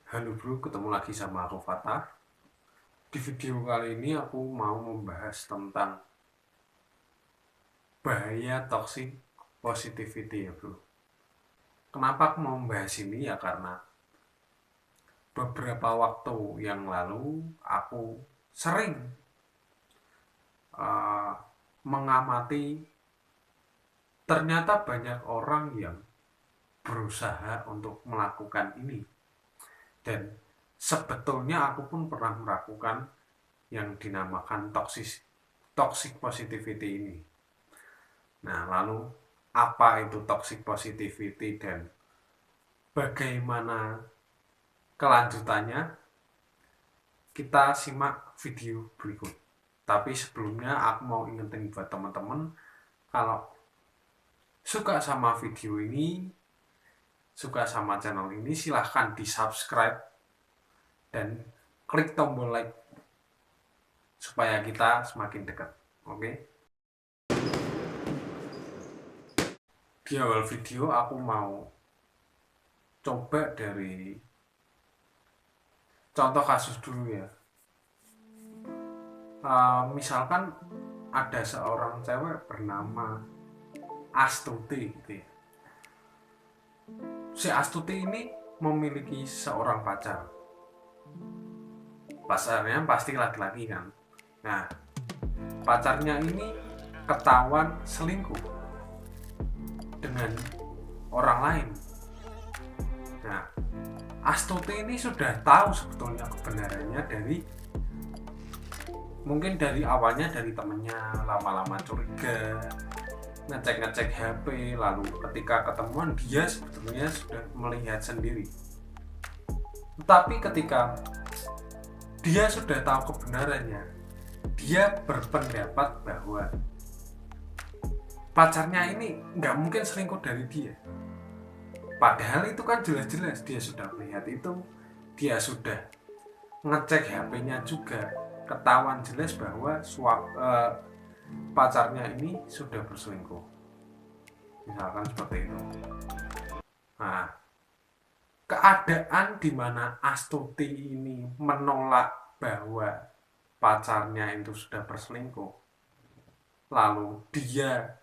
Halo bro, ketemu lagi sama aku Fatah. Di video kali ini aku mau membahas tentang bahaya toxic positivity ya bro. Kenapa aku mau membahas ini ya karena beberapa waktu yang lalu aku sering uh, mengamati ternyata banyak orang yang berusaha untuk melakukan ini. Dan sebetulnya aku pun pernah melakukan yang dinamakan toxic positivity ini. Nah, lalu apa itu toxic positivity dan bagaimana kelanjutannya? Kita simak video berikut. Tapi sebelumnya aku mau ingetin buat teman-teman, kalau suka sama video ini, suka sama channel ini, silahkan di subscribe dan klik tombol like supaya kita semakin dekat. Oke? Di awal video aku mau coba dari contoh kasus dulu ya. Misalkan ada seorang cewek bernama Astuti gitu ya. Si Astuti ini memiliki seorang pacar. Pacarnya pasti laki-laki kan. Nah, pacarnya ini ketahuan selingkuh dengan orang lain. Nah, Astuti ini sudah tahu sebetulnya kebenarannya mungkin dari awalnya dari temennya, lama-lama curiga, ngecek-ngecek HP, lalu ketika ketemuan dia sebetulnya sudah melihat sendiri. Tetapi ketika dia sudah tahu kebenarannya, dia berpendapat bahwa pacarnya ini nggak mungkin selingkuh dari dia. Padahal itu kan jelas-jelas dia sudah melihat itu, dia sudah ngecek HP-nya juga, ketahuan jelas bahwa pacarnya ini sudah berselingkuh. Misalkan seperti itu. Nah, keadaan di mana Astuti ini menolak bahwa pacarnya itu sudah berselingkuh, lalu dia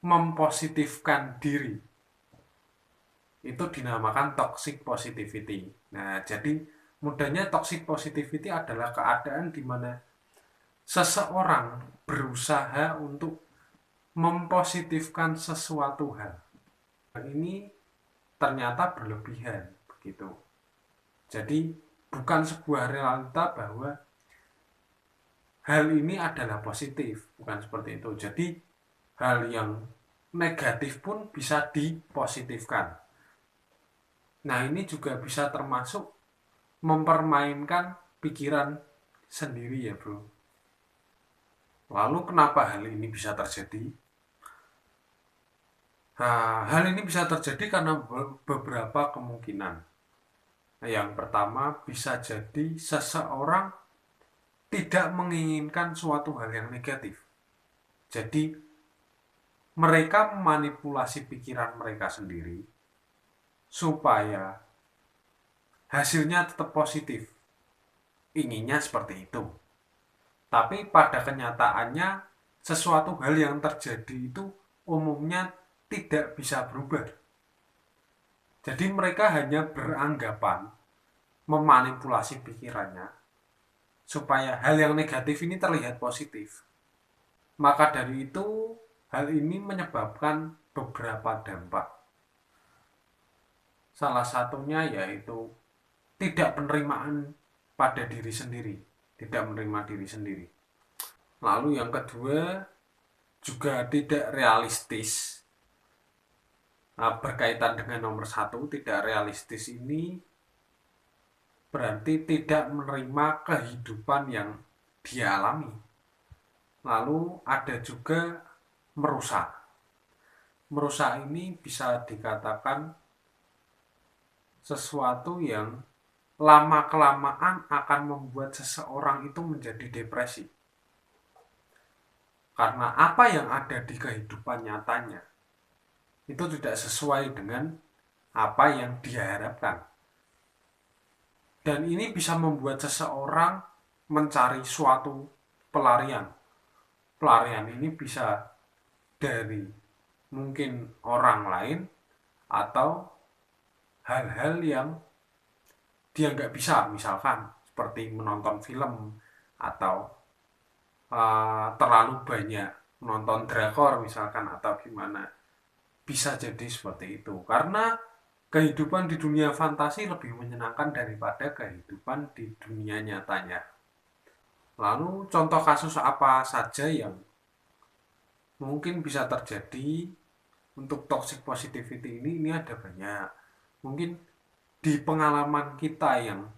mempositifkan diri, itu dinamakan toxic positivity. Nah, jadi mudahnya toxic positivity adalah keadaan di mana seseorang berusaha untuk mempositifkan sesuatu hal. Ini ternyata berlebihan begitu. Jadi bukan sebuah realita bahwa hal ini adalah positif, bukan seperti itu. Jadi hal yang negatif pun bisa dipositifkan. Nah, ini juga bisa termasuk mempermainkan pikiran sendiri ya bro. Lalu kenapa hal ini bisa terjadi? Nah, hal ini bisa terjadi karena beberapa kemungkinan. Yang pertama, bisa jadi seseorang tidak menginginkan suatu hal yang negatif. Jadi mereka memanipulasi pikiran mereka sendiri supaya hasilnya tetap positif. Inginnya seperti itu. Tapi pada kenyataannya sesuatu hal yang terjadi itu umumnya tidak bisa berubah. Jadi mereka hanya beranggapan memanipulasi pikirannya supaya hal yang negatif ini terlihat positif. Maka dari itu hal ini menyebabkan beberapa dampak. Salah satunya yaitu tidak penerimaan pada diri sendiri, tidak menerima diri sendiri. Lalu yang kedua, juga tidak realistis. Nah, berkaitan dengan nomor satu, tidak realistis ini berarti tidak menerima kehidupan yang dia alami. Lalu ada juga merusak. Merusak ini bisa dikatakan sesuatu yang lama-kelamaan akan membuat seseorang itu menjadi depresi. Karena apa yang ada di kehidupan nyatanya itu tidak sesuai dengan apa yang dia harapkan. Dan ini bisa membuat seseorang mencari suatu pelarian. Pelarian ini bisa dari mungkin orang lain atau hal-hal yang dia nggak bisa, misalkan seperti menonton film atau terlalu banyak menonton drakor misalkan atau gimana. Bisa jadi seperti itu karena kehidupan di dunia fantasi lebih menyenangkan daripada kehidupan di dunia nyatanya. Lalu contoh kasus apa saja yang mungkin bisa terjadi untuk toxic positivity ini ada banyak. Mungkin di pengalaman kita yang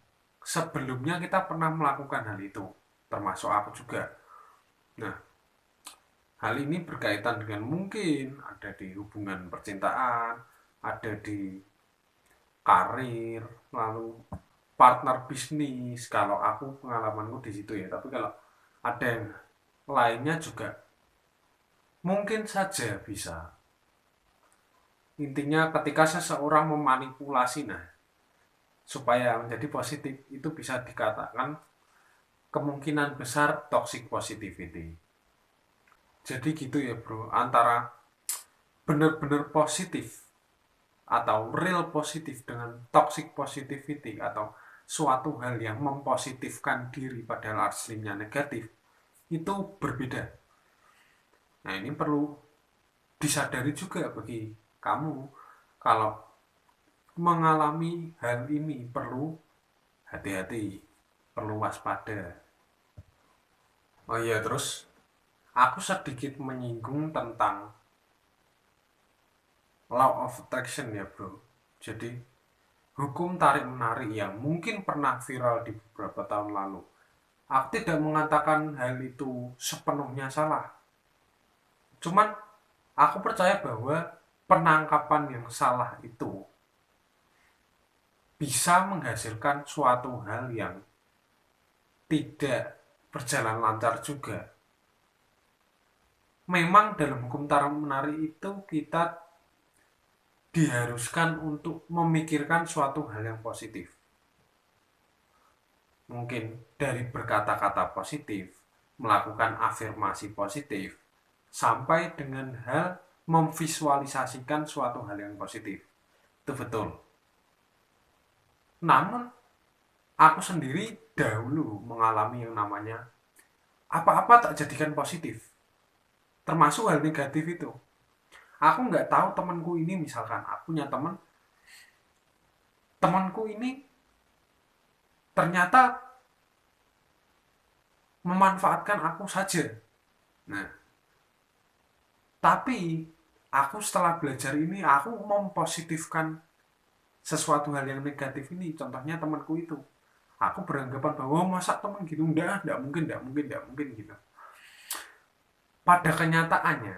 sebelumnya kita pernah melakukan hal itu, termasuk aku juga. Nah, hal ini berkaitan dengan mungkin ada di hubungan percintaan, ada di karir, lalu partner bisnis. Kalau aku pengalamanku di situ ya, tapi kalau ada yang lainnya juga mungkin saja bisa. Intinya ketika seseorang memanipulasi, nah supaya menjadi positif itu bisa dikatakan kemungkinan besar toxic positivity. Jadi gitu ya bro, antara benar-benar positif atau real positif dengan toxic positivity atau suatu hal yang mempositifkan diri padahal aslinya negatif itu berbeda. Nah ini perlu disadari juga bagi kamu kalau mengalami hal ini perlu hati-hati, perlu waspada. Oh iya terus aku sedikit menyinggung tentang law of attraction ya bro. Jadi hukum tarik menarik yang mungkin pernah viral di beberapa tahun lalu. Aku tidak mengatakan hal itu sepenuhnya salah. Cuman aku percaya bahwa penangkapan yang salah itu bisa menghasilkan suatu hal yang tidak berjalan lancar juga. Memang dalam hukum tarik menarik itu kita diharuskan untuk memikirkan suatu hal yang positif. Mungkin dari berkata-kata positif, melakukan afirmasi positif, sampai dengan hal memvisualisasikan suatu hal yang positif. Itu betul. Namun, aku sendiri dahulu mengalami yang namanya apa-apa tak jadikan positif. Termasuk hal negatif itu. Aku nggak tahu temanku ini, misalkan aku punya temanku ini ternyata memanfaatkan aku saja. Nah, tapi aku setelah belajar ini aku mempositifkan sesuatu hal yang negatif ini. Contohnya temanku itu. Aku beranggapan bahwa masa teman gitu enggak mungkin, enggak mungkin gitu. Pada kenyataannya,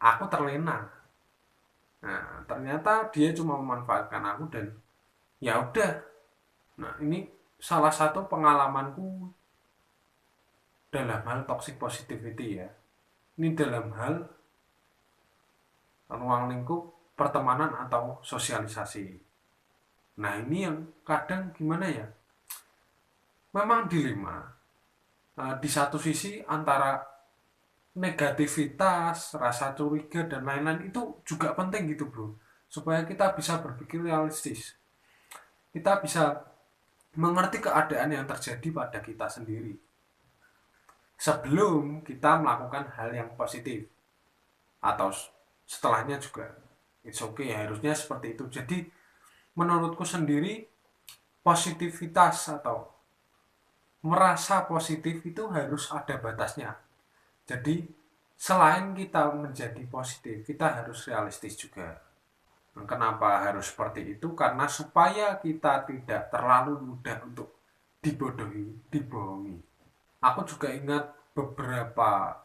aku terlena. Nah, ternyata dia cuma memanfaatkan aku dan ya udah. Nah, ini salah satu pengalamanku dalam hal toxic positivity ya. Ini dalam hal ruang lingkup pertemanan atau sosialisasi. Nah ini yang kadang gimana ya, memang dilema. Di satu sisi antara negativitas, rasa curiga dan lain-lain itu juga penting gitu bro, supaya kita bisa berpikir realistis, kita bisa mengerti keadaan yang terjadi pada kita sendiri sebelum kita melakukan hal yang positif atau setelahnya juga. It's okay, harusnya seperti itu. Jadi menurutku sendiri positivitas atau merasa positif itu harus ada batasnya. Jadi selain kita menjadi positif, kita harus realistis juga. Kenapa harus seperti itu? Karena supaya kita tidak terlalu mudah untuk dibohongi. Aku juga ingat beberapa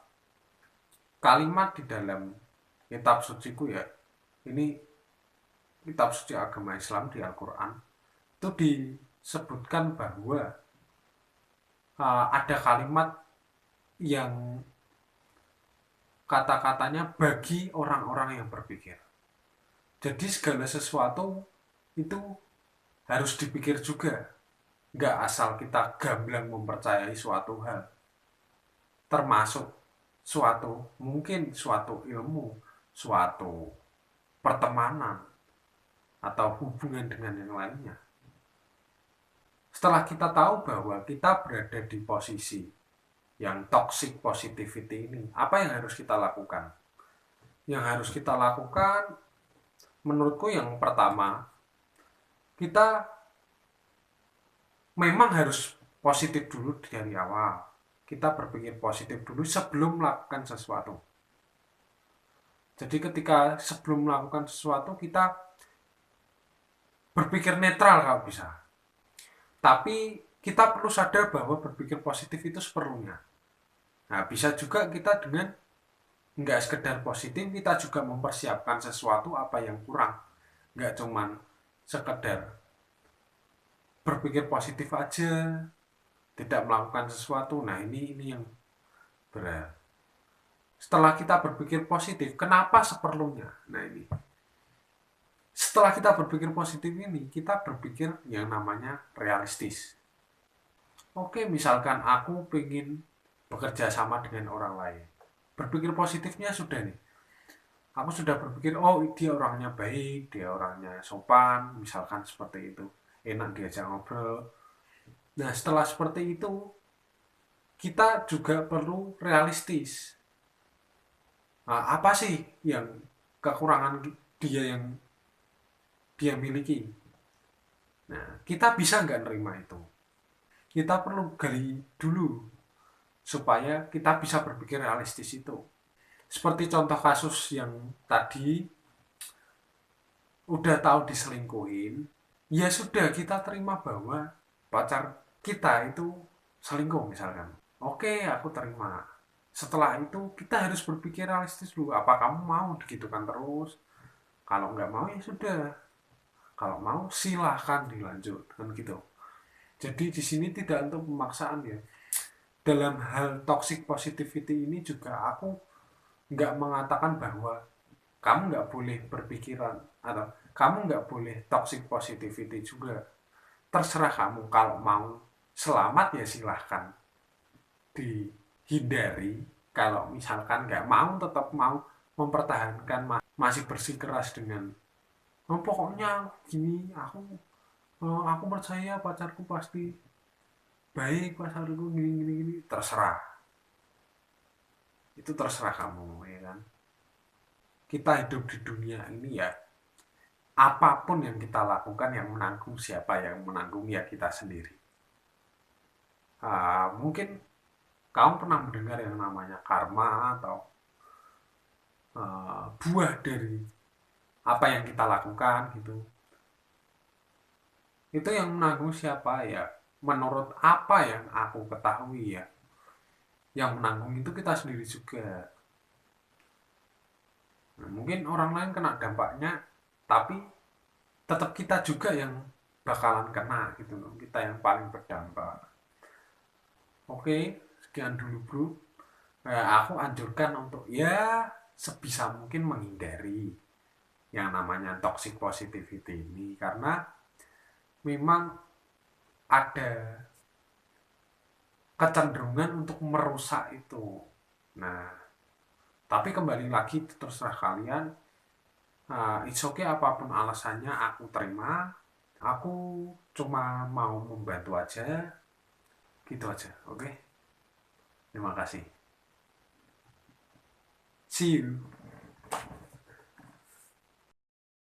kalimat di dalam kitab suciku ya. Ini kitab suci agama Islam di Al-Quran. Itu disebutkan bahwa ada kalimat yang kata-katanya bagi orang-orang yang berpikir. Jadi segala sesuatu itu harus dipikir juga. Nggak asal kita gamblang mempercayai suatu hal. Termasuk mungkin suatu ilmu, suatu pertemanan, atau hubungan dengan yang lainnya. Setelah kita tahu bahwa kita berada di posisi yang toxic positivity ini, apa yang harus kita lakukan? Yang harus kita lakukan, menurutku yang pertama, kita memang harus positif dulu dari awal. Kita berpikir positif dulu sebelum melakukan sesuatu. Jadi ketika sebelum melakukan sesuatu, kita berpikir netral kalau bisa. Tapi kita perlu sadar bahwa berpikir positif itu seperlunya. Nah, bisa juga kita dengan nggak sekedar positif, kita juga mempersiapkan sesuatu apa yang kurang. Nggak cuman sekedar berpikir positif aja, tidak melakukan sesuatu. Nah, ini yang berat. Setelah kita berpikir positif, kenapa seperlunya? Nah, ini. Setelah kita berpikir positif ini, kita berpikir yang namanya realistis. Oke, misalkan aku pengen bekerja sama dengan orang lain. Berpikir positifnya sudah nih. Aku sudah berpikir, oh dia orangnya baik, dia orangnya sopan, misalkan seperti itu. Enak diajak ngobrol. Nah, setelah seperti itu, kita juga perlu realistis. Nah, apa sih yang kekurangan dia yang dia miliki? Nah, kita bisa nggak nerima itu? Kita perlu gali dulu supaya kita bisa berpikir realistis itu. Seperti contoh kasus yang tadi, udah tahu diselingkuhin, ya sudah kita terima bahwa pacar kita itu selingkuh misalkan. Oke, aku terima. Setelah itu kita harus berpikir realistis dulu. Apa kamu mau digitukan terus? Kalau nggak mau ya sudah. Kalau mau silahkan dilanjut kan gitu. Jadi di sini tidak untuk pemaksaan ya. Dalam hal toxic positivity ini juga aku nggak mengatakan bahwa kamu nggak boleh berpikiran atau kamu nggak boleh toxic positivity juga. Terserah kamu, kalau mau selamat ya silahkan dihindari. Kalau misalkan nggak mau, tetap mau mempertahankan, masih bersikeras dengan oh, pokoknya gini, aku percaya pacarku pasti baik, pacarku gini gini gini, terserah. Itu terserah kamu ya kan. Kita hidup di dunia ini ya, apapun yang kita lakukan, yang menanggung siapa? Yang menanggung ya kita sendiri. Mungkin kamu pernah mendengar yang namanya karma atau buah dari apa yang kita lakukan gitu. Itu yang menanggung siapa ya? Menurut apa yang aku ketahui ya, yang menanggung itu kita sendiri juga. Nah, mungkin orang lain kena dampaknya, tapi tetap kita juga yang bakalan kena gitu loh. Kita yang paling berdampak. Oke, sekian dulu bro. Aku anjurkan untuk ya sebisa mungkin menghindari yang namanya toxic positivity ini, karena memang ada kecenderungan untuk merusak itu. Nah, tapi kembali lagi terserah kalian. It's okay apapun alasannya, aku terima. Aku cuma mau membantu aja. Gitu aja, oke? Terima kasih. See you.